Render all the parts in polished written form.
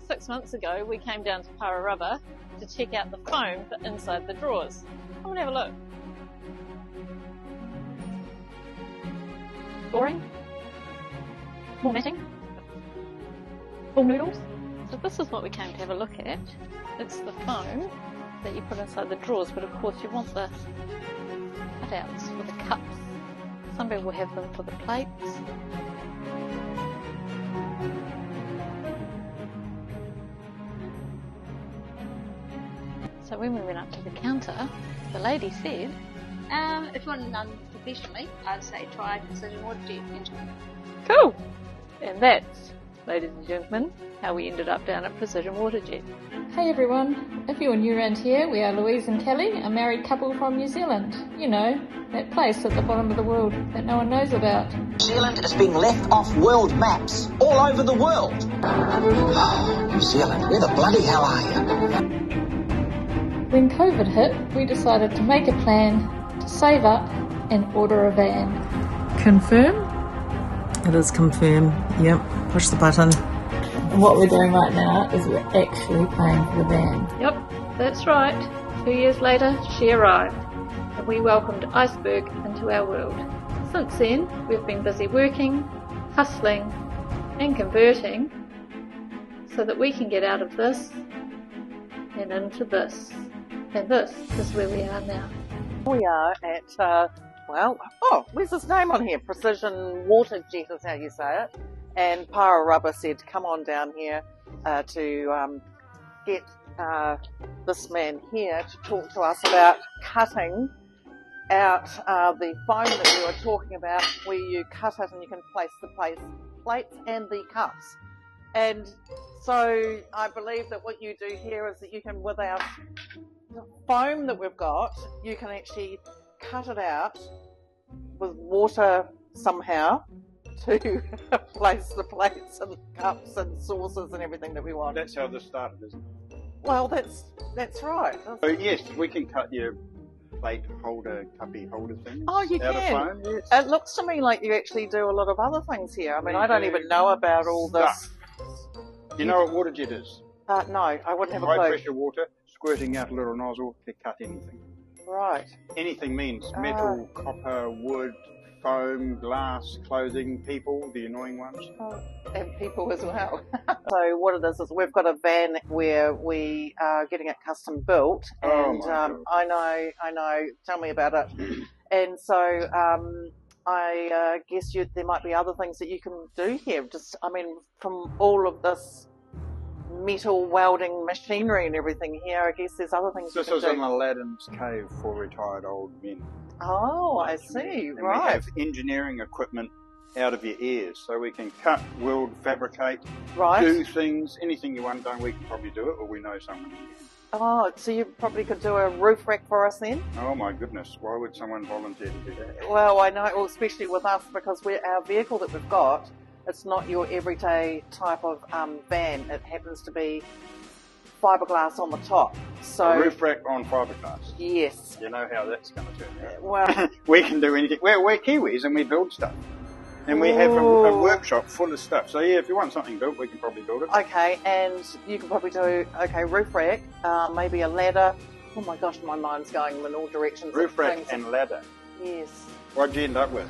6 months ago we came down to Pararaba to check out the foam for inside the drawers. Come and have a look. Flooring, more matting, full noodles. So this is what we came to have a look at. It's the foam that you put inside the drawers, but of course you want the cutouts for the cups. Some people have them for the plates. So when we went up to the counter, the lady said, if you want it done professionally, I'd say try precision water jet engine. cool! And that's, ladies and gentlemen, how we ended up down at Precision Waterjet. Hey everyone, if you're new around here, we are Louise and Kelly, a married couple from New Zealand. You know, that place at the bottom of the world that no one knows about. New Zealand is being left off world maps all over the world. Oh, New Zealand, where the bloody hell are you? When COVID hit, we decided to make a plan to save up and order a van. Confirm? It is confirm. Yep. Push the button. And what we're doing right now is we're actually paying for the van. Yep, that's right. 2 years later, she arrived, and we welcomed Iceberg into our world. Since then, we've been busy working, hustling, and converting so that we can get out of this and into this. And this is where we are now. We are at, where's his name on here? Precision Waterjet is how you say it. And Pararaba said, come on down here to get this man here to talk to us about cutting out the foam that we were talking about, where you cut it and you can place the plates and the cups. And so I believe that what you do here is that you can, with our foam that we've got, you can actually cut it out with water somehow to place the plates and cups and saucers and everything that we want. That's how this started, isn't it? Well, that's right. So yes, we can cut your plate holder, cuppy holder thing. Oh, you out can. of foam, yes. It looks to me like you actually do a lot of other things here. I mean, I don't even know about all this. Do you know what water jet is? No, I wouldn't have a High clue. pressure water, squirting out a little nozzle to cut anything. Right. Anything means metal, copper, wood, foam, glass, clothing, people, the annoying ones. And people as well. So what it is we've got a van where we are getting it custom built, and I know. Tell me about it. And so I guess there might be other things that you can do here. From all of this metal welding machinery and everything here, I guess there's other things This you is can do. an Aladdin's cave for retired old men. Oh, I see. And Right. we have engineering equipment out of your ears, so we can cut, weld, fabricate, do things, anything you want done, we can probably do it, or we know someone who can. Oh, so you probably could do a roof rack for us then? Oh my goodness, why would someone volunteer to do that? Well, I know, well, especially with us, because our vehicle that we've got, it's not your everyday type of van. It happens to be fiberglass on the top. So A roof rack on fiberglass. Yes. You know how that's going to turn out. Well, we can do anything. We're Kiwis and we build stuff. And we have a workshop full of stuff. So yeah, if you want something built, we can probably build it. okay, and you can probably do, roof rack, maybe a ladder. Oh my gosh, my mind's going in all directions. of Roof rack things. and ladder. Yes. What'd you end up with?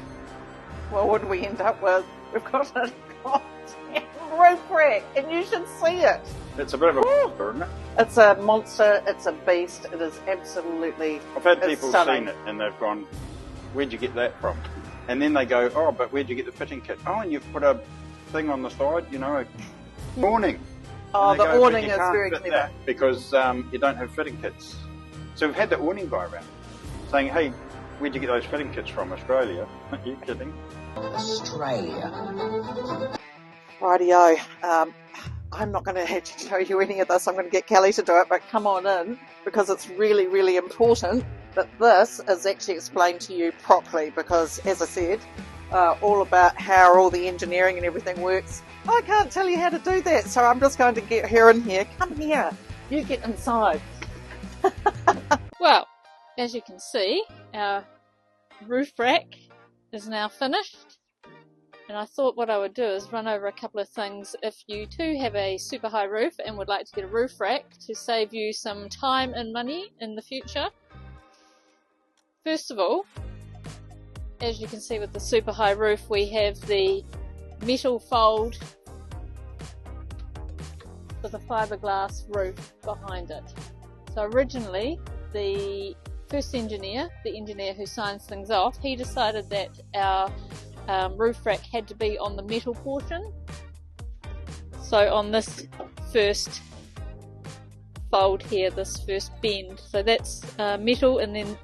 Well, what do we end up with? We've got a goddamn roof rack, and you should see it. It's a bit of a monster, isn't it? It's a monster, it's a beast, it is absolutely I've had people stunning. seen it and they've gone, where'd you get that from? And then they go, oh, but where'd you get the fitting kit? Oh, and you've put a thing on the side, a awning. Oh, And they the go, "But awning you is can't very fit clever. that because you don't have fitting kits." So we've had the awning guy around saying, hey, where'd you get those fitting kits from? Australia? Are you kidding? Australia. Rightio. I'm not going to have to show you any of this. I'm going to get Kelly to do it, but come on in, because it's really, really important that this is actually explained to you properly, because, as I said, all about how all the engineering and everything works. I can't tell you how to do that, so I'm just going to get her in here. Come here. You get inside. Well, as you can see, our roof rack is now finished. And I thought what I would do is run over a couple of things if you too have a super high roof and would like to get a roof rack to save you some time and money in the future. First of all, as you can see with the super high roof, we have the metal fold with a fiberglass roof behind it. So originally, the first engineer, the engineer who signs things off, he decided that our roof rack had to be on the metal portion. So on this first fold here, this first bend, so that's metal, and then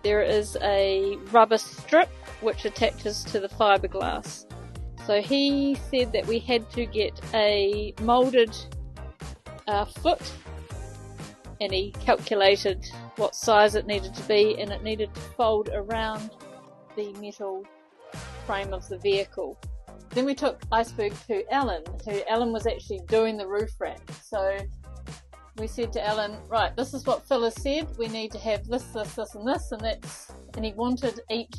there is a rubber strip which attaches to the fiberglass. So he said that we had to get a moulded foot, and he calculated what size it needed to be, and it needed to fold around the metal frame of the vehicle. Then we took Iceberg to Alan, Alan was actually doing the roof rack. So we said to Alan, right, this is what Phil has said, we need to have this, this, this and this, and he wanted each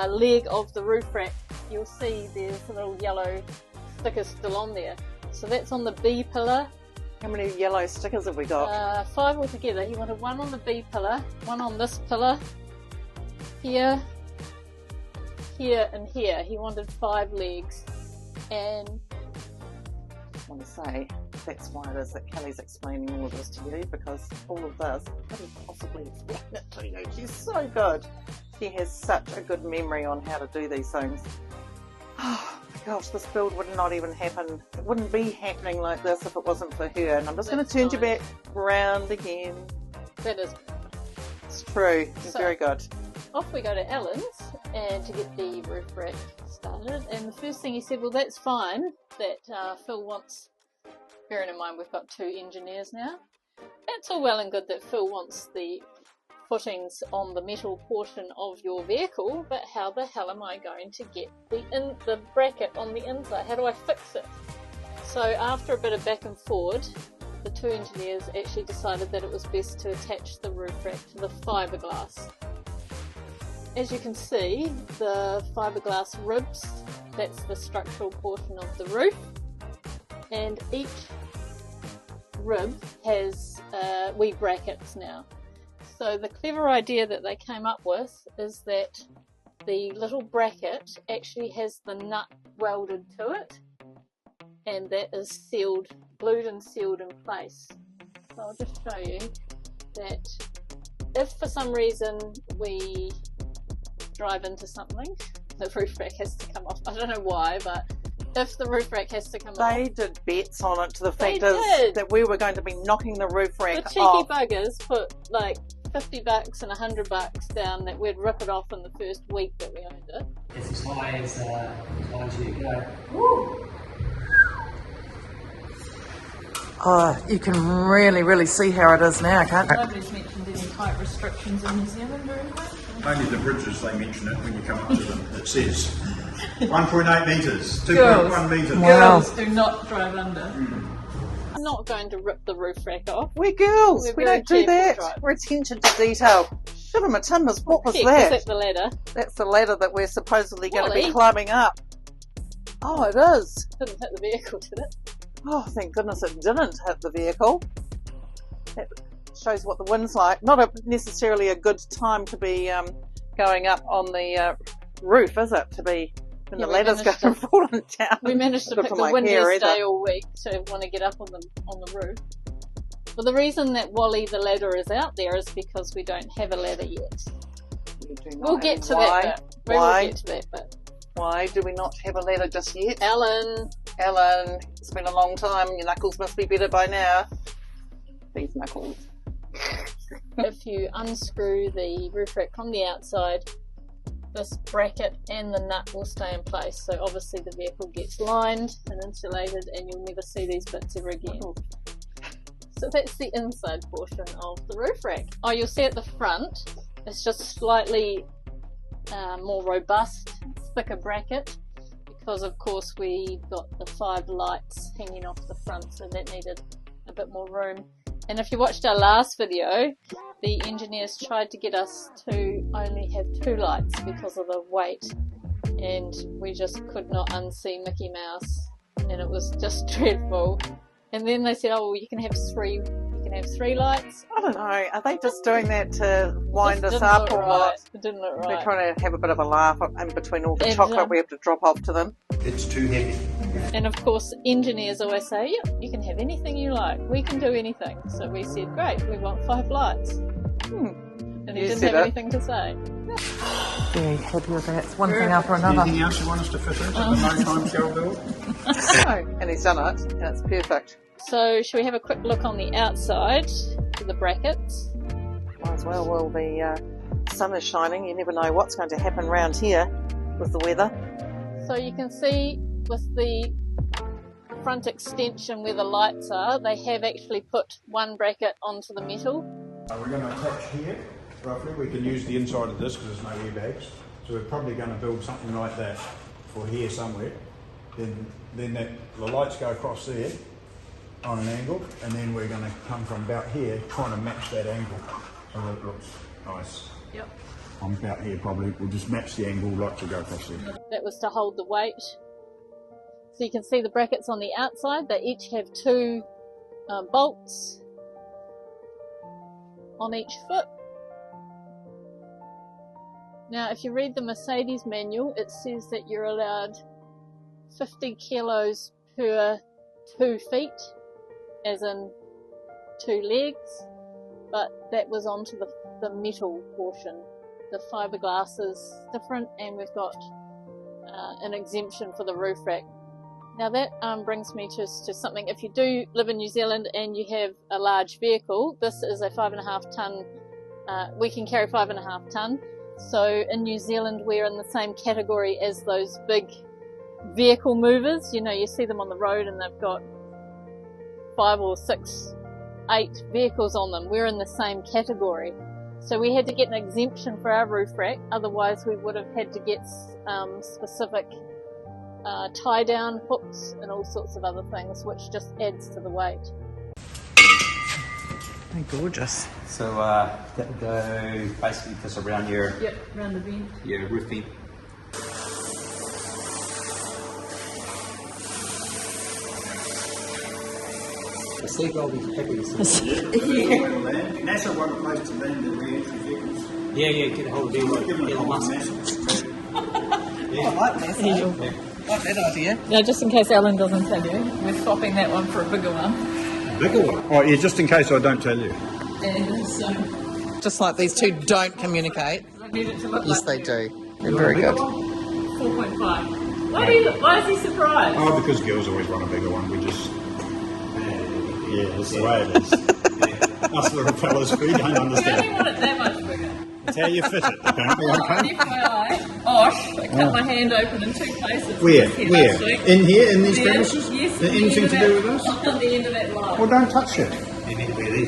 leg of the roof rack. You'll see there's a little yellow sticker still on there. So that's on the B pillar. How many yellow stickers have we got? 5 altogether. He wanted one on the B pillar, one on this pillar, here, here and here. He wanted 5 legs. And I want to say that's why it is that Kelly's explaining all of this to you, because all of this I couldn't possibly explain it to you. She's so good. She has such a good memory on how to do these things. Oh my gosh, this build would not even happen. It wouldn't be happening like this if it wasn't for her. And I'm just going to turn you back round again. that is, It's true. It's very good. off we go to Alan's and to get the roof rack started. And the first thing he said, well, that's fine that Phil wants, bearing in mind we've got 2 engineers now, that's all well and good that Phil wants the footings on the metal portion of your vehicle, but how the hell am I going to get the bracket on the inside? How do I fix it? So after a bit of back and forward, the 2 engineers actually decided that it was best to attach the roof rack to the fiberglass. As you can see, the fiberglass ribs, that's the structural portion of the roof, and each rib has wee brackets now. So the clever idea that they came up with is that the little bracket actually has the nut welded to it, and that is sealed, glued and sealed in place. So I'll just show you that if for some reason we drive into something, the roof rack has to come off. I don't know why, but if the roof rack has to come off. They did bets on it to the fact is that we were going to be knocking the roof rack off. The cheeky buggers put like $50 and $100 down that we'd rip it off in the first week that we owned it. It's as high as you go. Woo! Oh, you can really see how it is now, can't you? Nobody's mentioned any height restrictions in New Zealand or anything. Only the bridges, they mention it when you come up to them. It says 1.8 metres, 2.1 metres. Wow. Girls do not drive under. I'm not going to rip the roof rack off. We're girls. We don't do that. Drivers. We're attention to detail. Shiver timbers, what was Heck, that? is that the ladder? That's the ladder that we're supposedly going to be Wally. climbing up. Oh, it is. Didn't hit the vehicle, did it? Oh, thank goodness it didn't hit the vehicle. That shows what the wind's like. Not necessarily a good time to be going up on the roof, is it? To be when the ladder's going to fall down. We managed to pick the windiest day all week to want to get up on the roof. Well, the reason that Wally the ladder is out there is because we don't have a ladder yet. We'll get to that bit. We will get to that bit. Why do we not have a ladder just yet? Alan, it's been a long time. Your knuckles must be better by now. These knuckles. If you unscrew the roof rack from the outside, this bracket and the nut will stay in place. So obviously the vehicle gets lined and insulated and you'll never see these bits ever again. So that's the inside portion of the roof rack. Oh, you'll see at the front, it's just slightly more robust, thicker bracket, because of course we got the 5 lights hanging off the front, so that needed a bit more room. And if you watched our last video, the engineers tried to get us to only have 2 lights because of the weight. and we just could not unsee Mickey Mouse, and it was just dreadful. And then they said, oh, well, you can have three lights. I don't know, are they just doing that to wind Just us didn't up look or right. what? It didn't look right. They're trying to have a bit of a laugh in between all the And, chocolate we have to drop off to them. It's too heavy. And of course, engineers always say, yep, you can have anything you like. We can do anything. So we said, great, we want 5 lights. And he didn't have anything to say. Very happy with that. It's one thing after another. Anything else you want us to fit into the no time shall build? No, and he's done it, and it's perfect. So shall we have a quick look on the outside for the brackets? Might as well, well, the sun is shining. You never know what's going to happen around here with the weather. So you can see with the front extension where the lights are, they have actually put one bracket onto the metal. We're going to attach here, roughly. We can use the inside of this because there's no airbags. So we're probably going to build something like that for here somewhere. Then the lights go across there on an angle, and then we're going to come from about here trying to match that angle so that it looks nice. Yep. From about here probably, we'll just match the angle, lights will go across there. That was to hold the weight. So you can see the brackets on the outside, they each have 2 bolts on each foot. Now if you read the Mercedes manual, it says that you're allowed 50 kilos per 2 feet, as in 2 legs, but that was onto the metal portion. The fiberglass is different, and we've got an exemption for the roof rack. Now that brings me to something. If you do live in New Zealand and you have a large vehicle, this is a 5.5 tonne. We can carry 5.5 tonne. So in New Zealand, we're in the same category as those big vehicle movers. You know, you see them on the road and they've got 5 or 6, 8 vehicles on them. We're in the same category. So we had to get an exemption for our roof rack, otherwise we would have had to get specific tie down hooks and all sorts of other things, which just adds to the weight. They're gorgeous. So that will go basically just around your around the vent. Your roof vent. The seagull will be happy to see you. NASA want a place to land the re-entry vehicles. Yeah, get a hold of them like Elon Musk. I like that. Like that idea. Now, just in case Alan doesn't tell you, we're swapping that one for a bigger one. Bigger one? Oh, yeah, just in case I don't tell you. And so, Just like these two don't communicate. I need it to look Yes, like they do. They're very good. 4.5. Why is he surprised? Oh, because girls always want a bigger one. We just... Yeah, that's the way it is. Us little fellas, we don't We only understand. want it that much bigger. It's how you fit it, apparently. Okay. FYI, I cut my hand open in 2 places. Where? Last week. In here? In these Yes, premises? yes, Anything to do with us? On the end of that line. Well, don't touch it.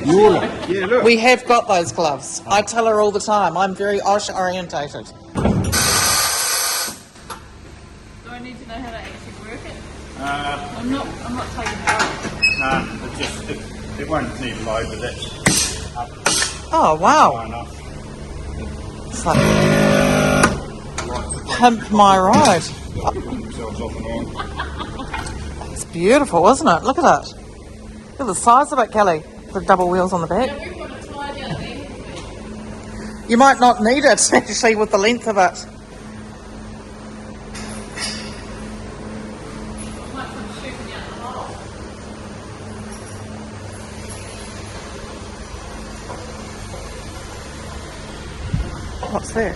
You're like, yeah, look. We have got those gloves. I tell her all the time. I'm very OSH orientated. Do I need to know how to actually work it? I'm not taking it off. Nah, it won't need load, but that's up Oh, wow. high enough. It's like, pimp my ride. Themselves off and on. It's beautiful, isn't it? Look at it. Look at the size of it, Kelly. The double wheels on the back. We've got a tie down there. You might not need it, actually, with the length of it. Might come shooting out the hole. What's that?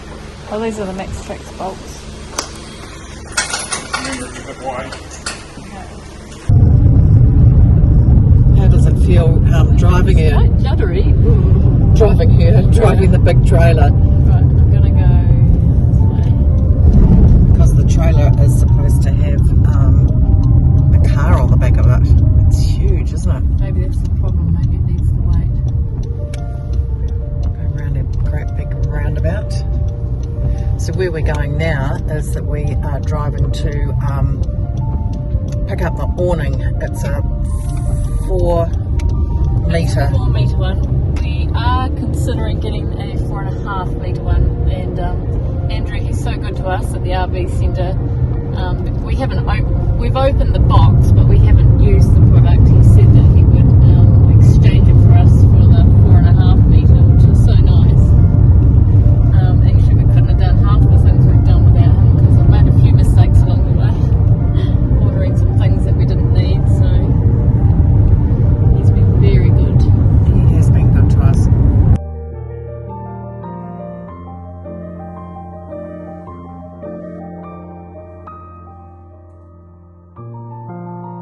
Oh, these are the Max Trax bolts. Remember, it's a bit wide. How does it feel driving her? Quite juddery. Driving the big trailer. Right, I'm gonna go Because the trailer is supposed to have a car on the back of it. It's huge, isn't it? maybe that's the problem, maybe it needs the weight. Go around a great big roundabout. So where we're going now is that we are driving to pick up the awning. It's a 4 metre. 4 metre one. We are considering getting a 4.5 metre one. and Andrew, he's so good to us at the RV Centre. We've opened the box, but we haven't used the product. He said that he would exchange it for us for the 4.5 metre, which is so nice. Actually, we couldn't have done half the things we've done without him, because I've made a few mistakes along the way, ordering some things that we didn't need, so he's been very good. He has been good to us.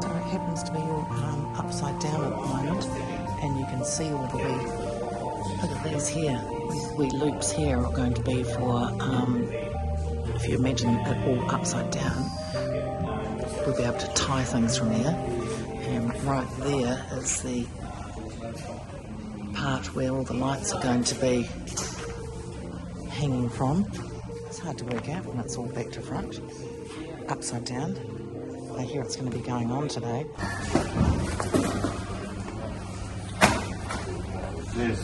So it happens to be all upside down at the moment, and you can see all the wee, look at these here, these wee loops here are going to be for, if you imagine it all upside down, we'll be able to tie things from there. And right there is the part where all the lights are going to be hanging from. It's hard to work out when it's all back to front, upside down. I hear it's going to be going on today.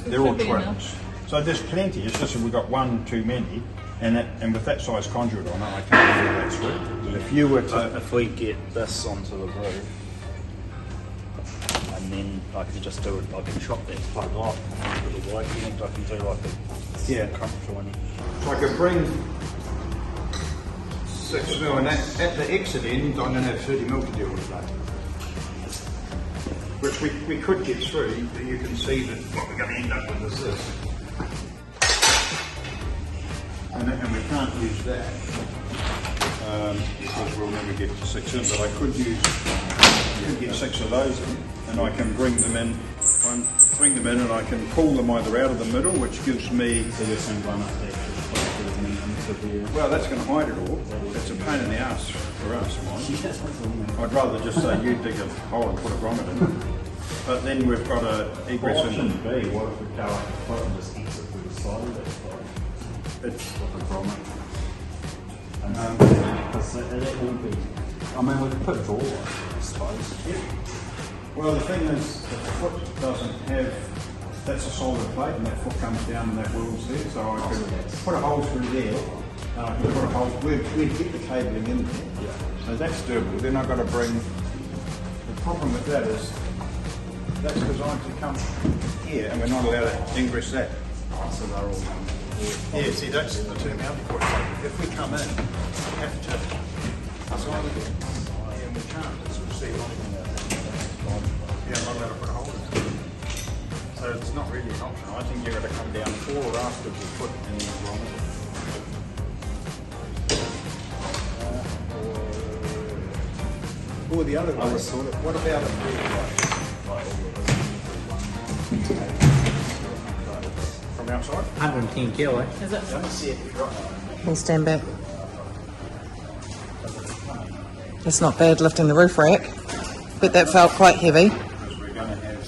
They're all twins. So there's plenty, it's just that we've got one too many, and with that size conduit on it, I can't do that through. If you were to... if we get this onto the roof, and then I can just do it, I can chop that plug off, with a white end, I can do like a comfortable one. So I could bring 6 mil, and at the exit end, I'm going to have 30 mil to deal with that. Which we could get through, but you can see that what we're going to end up with is this. And we can't use that, because we'll never get to 6 in, but I could get 6 of those in, and I can bring them in and I can pull them either out of the middle, which gives me... So this can run up there, well, that's going to hide it all. It's a pain in the ass for us, Mike. I'd rather just say you dig a hole and put a grommet in. But then we've got a egress in. Option B, what if we go up the foot and just exit through the side of that foot? It's with a grommet. I mean, we could put a door on it, I suppose. Yeah. Well, the thing is, the foot doesn't have... That's a solid plate, and that foot comes down and that wheel's there, so I could put a hole through there, and I can put a hole... We'd get the cabling in there, so that's doable. Then I've got to bring... The problem with that is, that's designed to come here, and we're not allowed to ingress that. So they're all... Yeah, see, that's the two mounting points. If we come in, we have to design it. And we can't, it's received on it. Yeah, I'm not allowed to put a hole in it. So it's not really an option. I think you've got to come down 4 rafters of foot and then grommet. Or the other way. What about from outside? 110 kilo. Is it? Can you stand back? It's not bad lifting the roof rack, but that felt quite heavy. Because we're going to have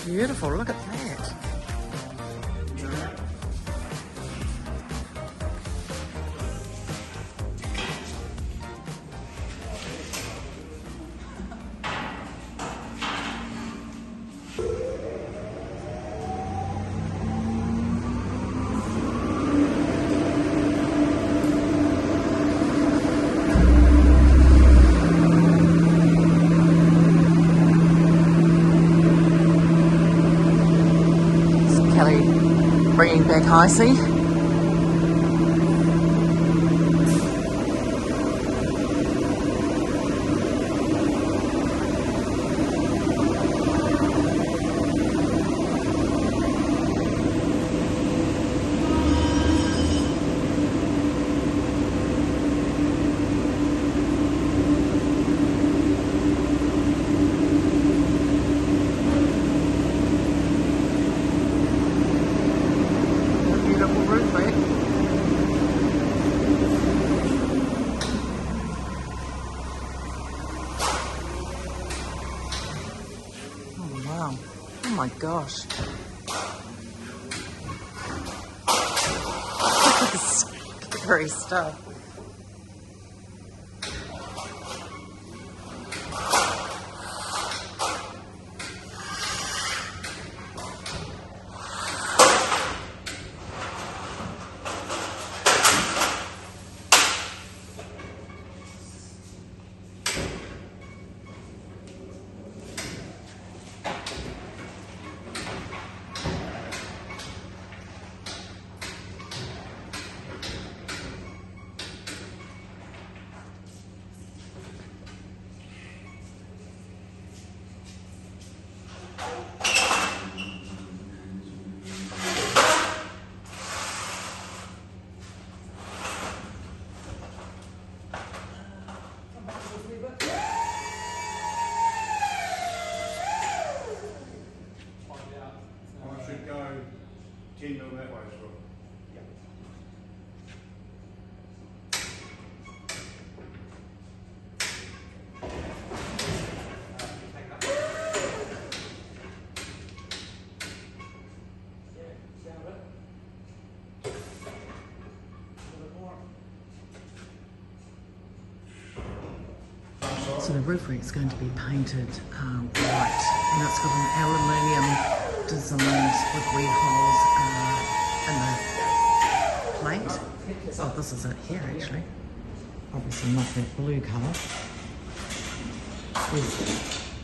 Beautiful, look at that. Bringing back icy. Oh my gosh. Scary stuff. So the roof rack's going to be painted white, and it's got an aluminium design with red holes in the plate. Oh, this is it here actually. Obviously not that blue colour.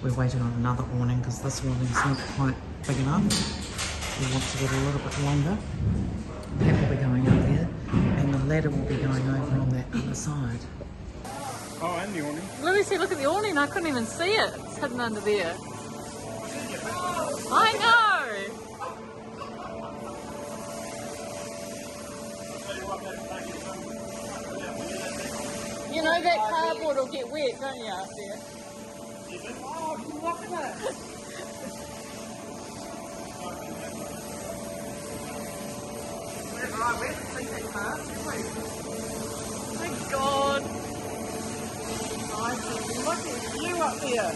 We're waiting on another awning because this one is not quite big enough. We want to get a little bit longer. That will be going up there, and the ladder will be going over on that other side. Oh, and the awning. Lucy, look at the awning. I couldn't even see it. It's hidden under there. I know! You know that cardboard will get wet, don't you, up there? Oh, look at it. Right, we haven't seen that car, have we? Thank God. Look at you up here.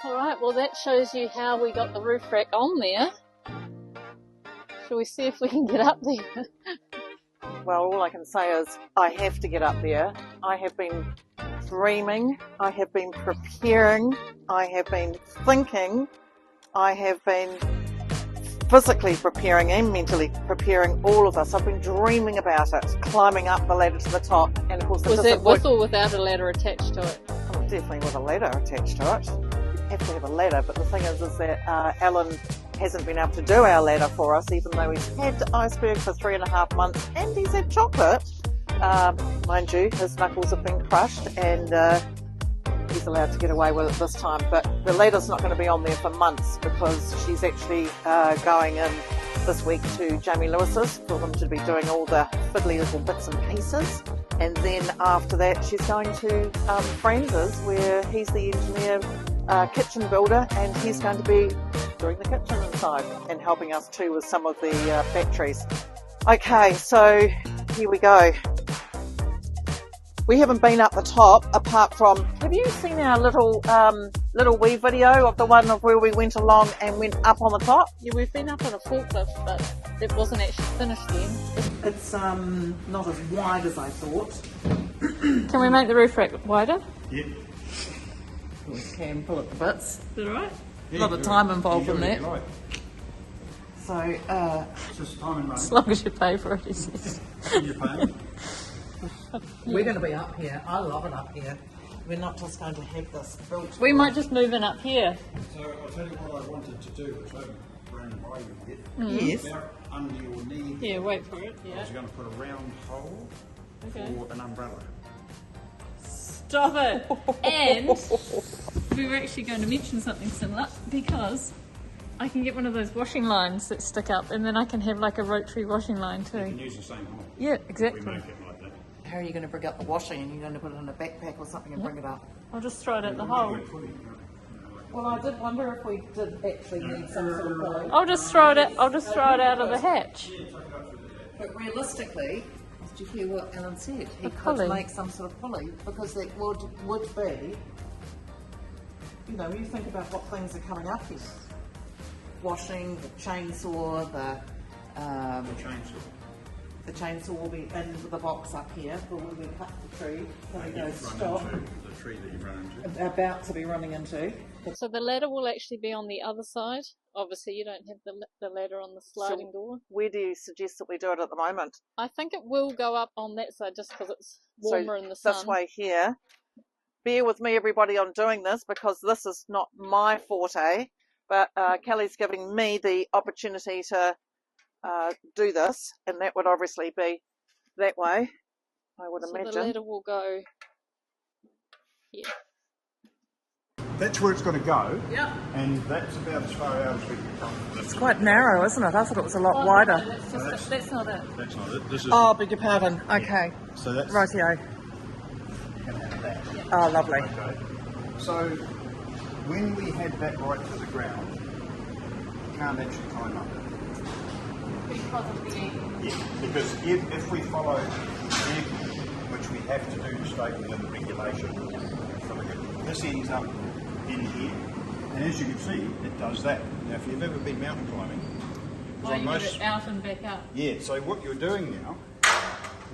Alright, well that shows you how we got the roof rack on there. Shall we see if we can get up there? Well, all I can say is I have to get up there. I have been dreaming, I have been preparing, I have been thinking, I have been physically preparing and mentally preparing all of this. I've been dreaming about it, climbing up the ladder to the top, and of course Was that with or without a ladder attached to it? Oh, definitely with a ladder attached to it. You have to have a ladder, but the thing is that Alan hasn't been able to do our ladder for us, even though he's had Iceberg for 3.5 months and he's had chocolate. Mind you, his knuckles have been crushed and he's allowed to get away with it this time, but the ladder's not going to be on there for months because she's actually going in this week to Jamie Lewis's for them to be doing all the fiddly little bits and pieces, and then after that she's going to Franz's where he's the engineer kitchen builder, and he's going to be doing the kitchen inside and helping us too with some of the batteries. Okay, so here we go. We haven't been up the top apart from, have you seen our little wee video of the one of where we went along and went up on the top? Yeah, we've been up on a forklift, but it wasn't actually finished then. It's not as wide as I thought. Can we make the roof rack wider? Yep. We can pull at the bits. Is that right? A lot of time involved in that. Right. So, It's just time and money. As long as you pay for it, he says. You're paying. we're going to be up here. I love it up here. We're not just going to have this built. We might just move in up here. So I'll tell you what I wanted to do, which I haven't ran by you yet. Yes. About under your knee, Yeah, wait for it. I Yeah. was going to put a round hole Okay. for an umbrella. Stop it! And we were actually going to mention something similar because I can get one of those washing lines that stick up, and then I can have like a rotary washing line You can too. use the same hole. Yeah, We exactly. make it like that. How are you going to bring up the washing, and you're going to put it in a backpack or something and bring it up? I'll just throw it at the hole. Well, I did wonder if we did actually need some sort of pulley. I'll just throw it out of the hatch. But realistically, did you hear what Alan said? He A could pulley. make some sort of pulley because that would be, you know, you think about what things are coming up here. Washing, the chainsaw, the Chainsaw. The chainsaw will be in the box up here, but when we cut the tree, then we go You've stop. run into the tree that you've run into. About to be running into. So the ladder will actually be on the other side. Obviously, you don't have the ladder on the sliding door. Where do you suggest that we do it at the moment? I think it will go up on that side just because it's warmer in the sun. This way here. Bear with me, everybody, on doing this because this is not my forte, but Kelly's giving me the opportunity to do this, and that would obviously be that way, I would imagine. The ladder will go here. That's where it's going to go. Yeah. And that's about as far out as we can come. It's quite narrow, isn't it? I thought it was a lot wider. That's not it. That's not it. This is Beg your pardon. Okay. So that's Rightio. that. Oh, lovely. Okay. So when we had that right to the ground, you can't actually climb up it. Because of the angle. Yeah, because if we follow the angle, which we have to do to stay within the regulation, this ends up in here, and as you can see, it does that. Now, if you've ever been mountain climbing, You get it out and back up. yeah. So what you're doing now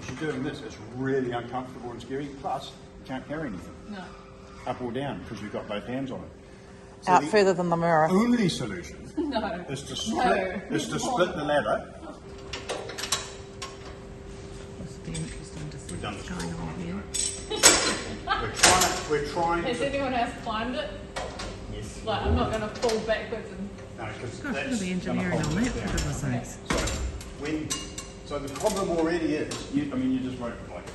is you're doing this. It's really uncomfortable and scary. Plus, you can't carry anything No. up or down because you've got both hands on it. So Out further than the mirror. Only solution No. is to split the ladder. Must be interesting to see We've done what's this going on here. We're trying Has to. anyone else climbed it? Yes. Like, I'm not going to fall backwards and... No, because Gosh, that's look at the engineering gonna on hold that, it for down. goodness sakes. So the problem already is, you just won't like it.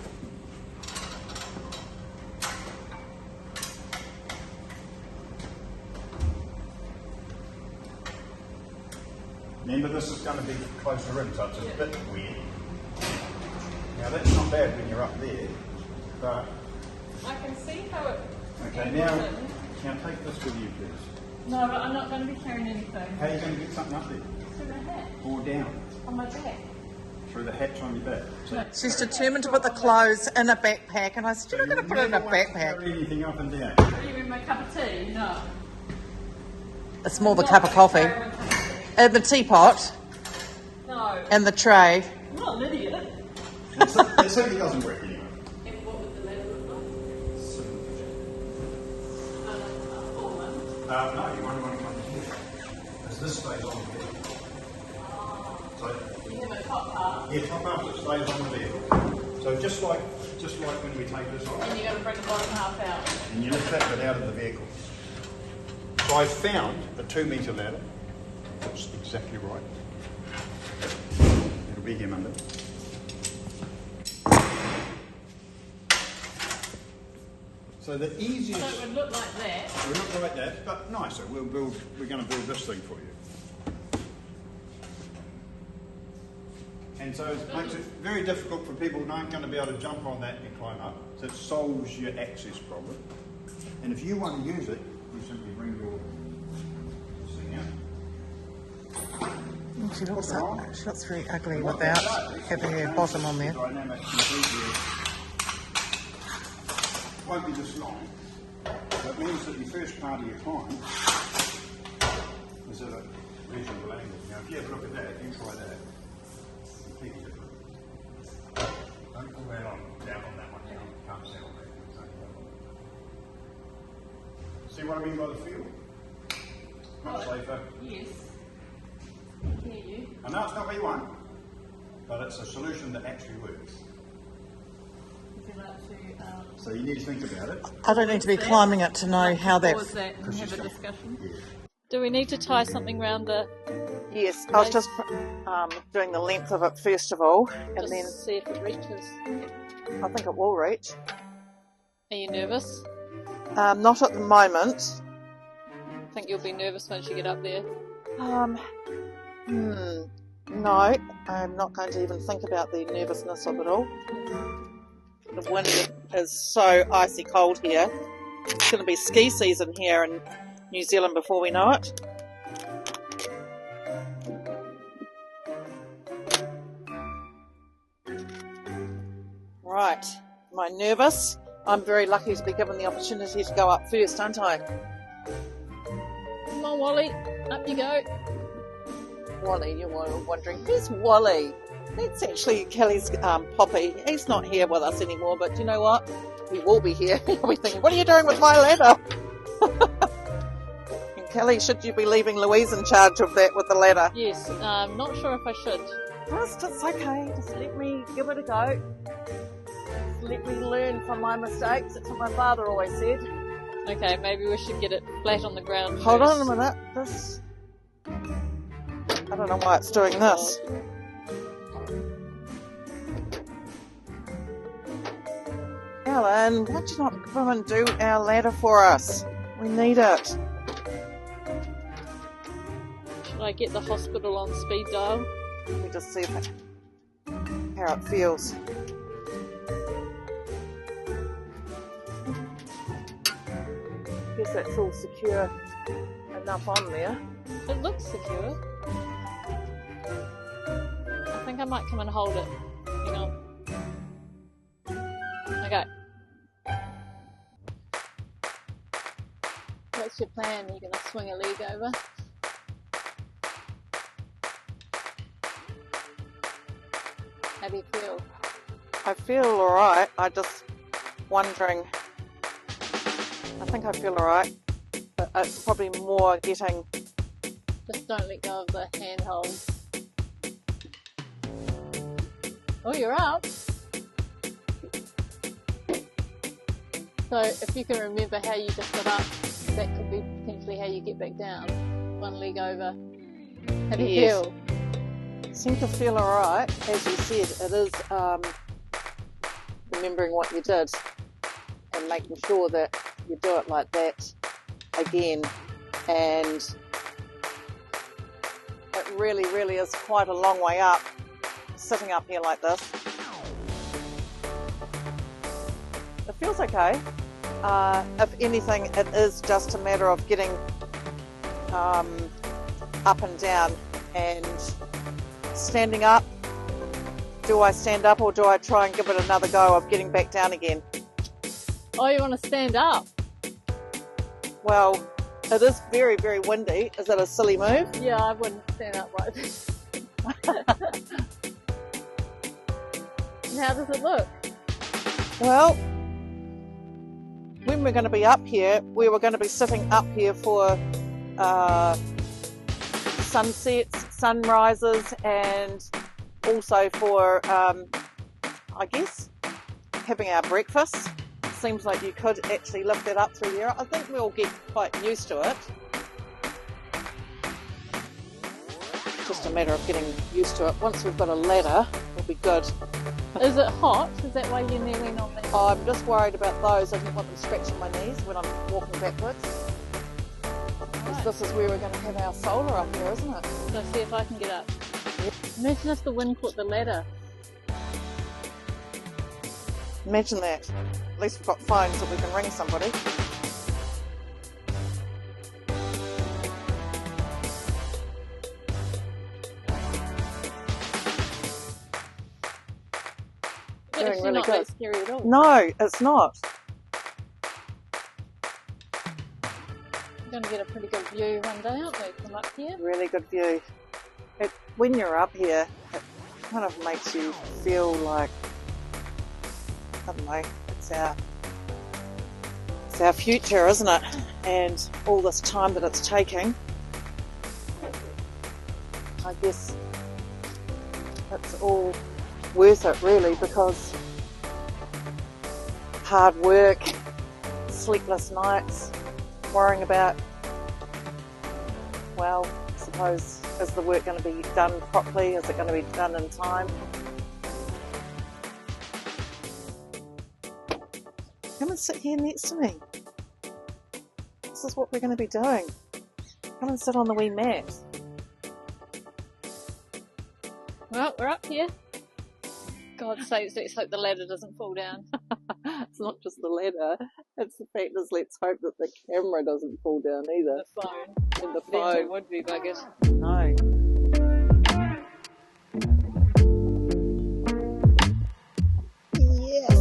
Remember, this is going to be closer in, so it's a bit weird. Now that's not bad when you're up there, but I can see how it... okay. Now take this with you, please. No, but I'm not going to be carrying anything. How are you going to get something up there? Through the hat. Or down? On my back. Through the hatch on your back. So She's determined to put the clothes in a backpack, and I said, you're not going to put it in a never backpack. carry anything up and down. Are you in my cup of tea? No. It's more the cup of coffee. And the teapot. No. And the tray. I'm not an idiot. It certainly doesn't work anyway. And what would the ladder look like? No, you won't want to come here. Because this stays on the vehicle. So, You have a top part. yeah, top half that stays on the vehicle. So just like when we take this off, And you've got to bring the bottom half out. and you lift that bit out of the vehicle. So I found a 2-metre ladder. That's exactly right. It'll be here Monday. So the easiest. So it would look like that. It would look like that, but nicer. We're going to build this thing for you. And so it makes it very difficult for people who aren't going to be able to jump on that and climb up. So it solves your access problem. And if you want to use it, you simply bring your thing out. She looks very ugly without having her bottom on there. Dynamic completely won't be this long. That means that the first part of your climb is at a reasonable angle. Now, if you have a look at that, you try that. Completely different. Don't pull that on down on that one. You can't see on that. See what I mean by the feel? Much safer. Yes. Hear you. I know it's not what you want, but it's a solution that actually works. Would you like to... So you need to think about it. I don't need to be climbing it to know how that... Pause that and have a discussion. Yeah. Do we need to tie something around the... Yes, I was just doing the length of it first of all, and Just then see if it reaches. I think it will reach. Are you nervous? Not at the moment. I think you'll be nervous once you get up there. No, I'm not going to even think about the nervousness of it all. The wind is so icy cold here. It's going to be ski season here in New Zealand before we know it. Right, am I nervous? I'm very lucky to be given the opportunity to go up first, aren't I? Come on, Wally. Up you go. Wally, you're wondering, who's Wally? That's actually Kelly's Poppy. He's not here with us anymore, but do you know what? He will be here. He'll be thinking, what are you doing with my ladder? And Kelly, should you be leaving Louise in charge of that with the ladder? Yes, I'm not sure if I should. It's okay. Just let me give it a go. Just let me learn from my mistakes. That's what my father always said. Okay, maybe we should get it flat on the ground Hold first. on a minute. This... I don't know why it's doing this. Alan, why don't you not come and do our ladder for us? We need it. Should I get the hospital on speed dial? Let me just see how it feels. Guess that's all secure enough on there. It looks secure. I think I might come and hold it. Hang on. Okay. What's your plan? You're going to swing a leg over? How do you feel? I feel alright. I just wondering. I think I feel alright. But it's probably more getting. Just don't let go of the handholds. Oh, you're up. So if you can remember how you just got up, that could be potentially how you get back down. One leg over. How do you feel? Seem to feel alright. As you said, it is remembering what you did and making sure that you do it like that again. And it really, really is quite a long way up, sitting up here like this. It feels okay. If anything, it is just a matter of getting up and down and standing up. Do I stand up or do I try and give it another go of getting back down again? Oh, you want to stand up? Well, it is very, very windy. Is it a silly move? Yeah, I wouldn't stand up like this. And how does it look? Well, when we're going to be up here, we were going to be sitting up here for sunsets, sunrises, and also for, I guess, having our breakfast. Seems like you could actually lift that up through there. I think we'll get quite used to it. Just a matter of getting used to it. Once we've got a ladder, we'll be good. Is it hot? Is that why you're kneeling on that? Oh, I'm just worried about those. I don't want them scratching my knees when I'm walking backwards. Because this is where we're going to have our solar up here, isn't it? So see if I can get up. Yep. Imagine if the wind caught the ladder. Imagine that. At least we've got phones so we can ring somebody. It's Doing really not good. that scary at all. No, it's not. We're going to get a pretty good view one day, aren't we, from up here? Really good view. When you're up here, it kind of makes you feel like, I don't know, it's our future, isn't it? And all this time that it's taking, I guess it's all worth it really, because hard work, sleepless nights, worrying about, well, I suppose, is the work going to be done properly? Is it going to be done in time? Come and sit here next to me. This is what we're going to be doing. Come and sit on the wee mat. Well, we're up here. God sakes, let's hope the ladder doesn't fall down. It's not just the ladder, it's the fact is let's hope that the camera doesn't fall down either. The phone. And the Then phone it would be buggered. No. Yes.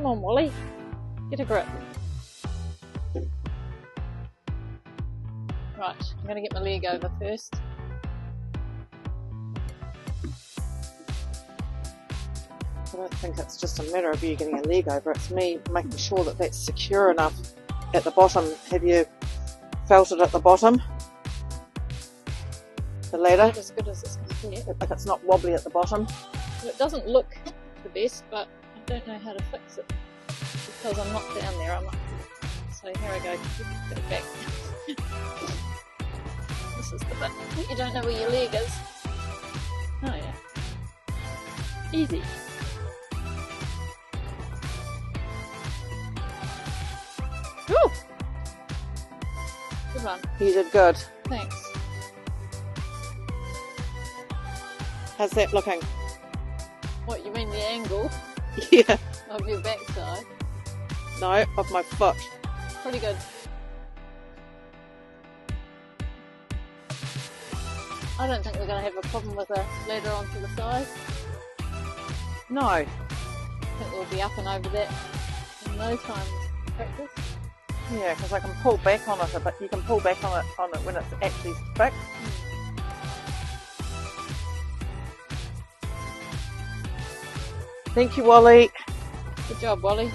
Come on, Wally. Get a grip. Right, I'm going to get my leg over first. I don't think it's just a matter of you getting a leg over, it's me making sure that that's secure enough at the bottom. Have you felt it at the bottom? The ladder? Not as good as it's going to get. If it's not wobbly at the bottom? Well, it doesn't look the best, but I don't know how to fix it because I'm not down there, I'm up. So here I go, put it back. This is the bit that you don't know where your leg is. Oh yeah. Easy. Woo! Good one. You did good. Thanks. How's that looking? What, you mean the angle Yeah. of your backside? No, of my foot. Pretty good. I don't think we're going to have a problem with a ladder onto the side. No. I think we'll be up and over that in no time practice. Yeah, because I can pull back on it, but you can pull back on it when it's actually fixed. Thank you, Wally. Good job, Wally.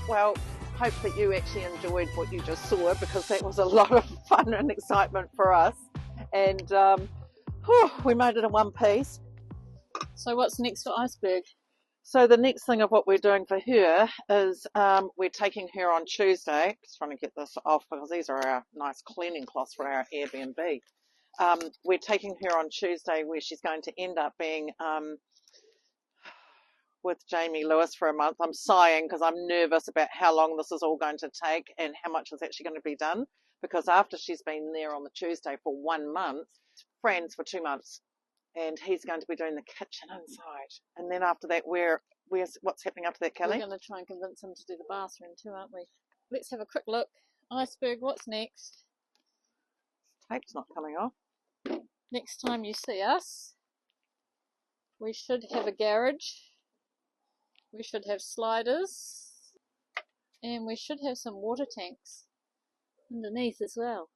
Well, hope that you actually enjoyed what you just saw, because that was a lot of fun and excitement for us. And we made it in one piece. So what's next for Iceberg? So the next thing of what we're doing for her is we're taking her on Tuesday. Just trying to get this off because these are our nice cleaning cloths for our Airbnb. We're taking her on Tuesday where she's going to end up being with Jamie Lewis for a month. I'm sighing because I'm nervous about how long this is all going to take and how much is actually going to be done, because after she's been there on the Tuesday for 1 month, friends for 2 months, and he's going to be doing the kitchen inside. And then after that, what's happening after that, Kelly? We're going to try and convince him to do the bathroom too, aren't we? Let's have a quick look. Iceberg, what's next? Tape's not coming off. Next time you see us, we should have a garage, we should have sliders, and we should have some water tanks underneath as well.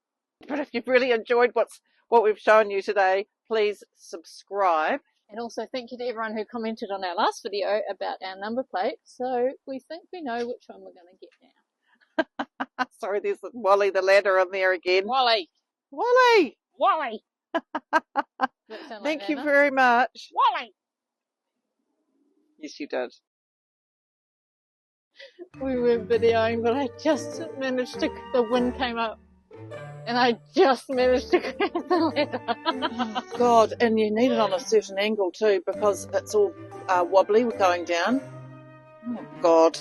But if you've really enjoyed what we've shown you today, please subscribe. And also thank you to everyone who commented on our last video about our number plate. So we think we know which one we're going to get now. Sorry, there's Wally the ladder in there again. Wally! Wally! Wally! Thank you very much. Wally! Yes, you did. We were videoing, but I just managed to, the wind came up and I just managed to grab the ladder. God, and you need it on a certain angle too, because it's all wobbly going down. Oh God.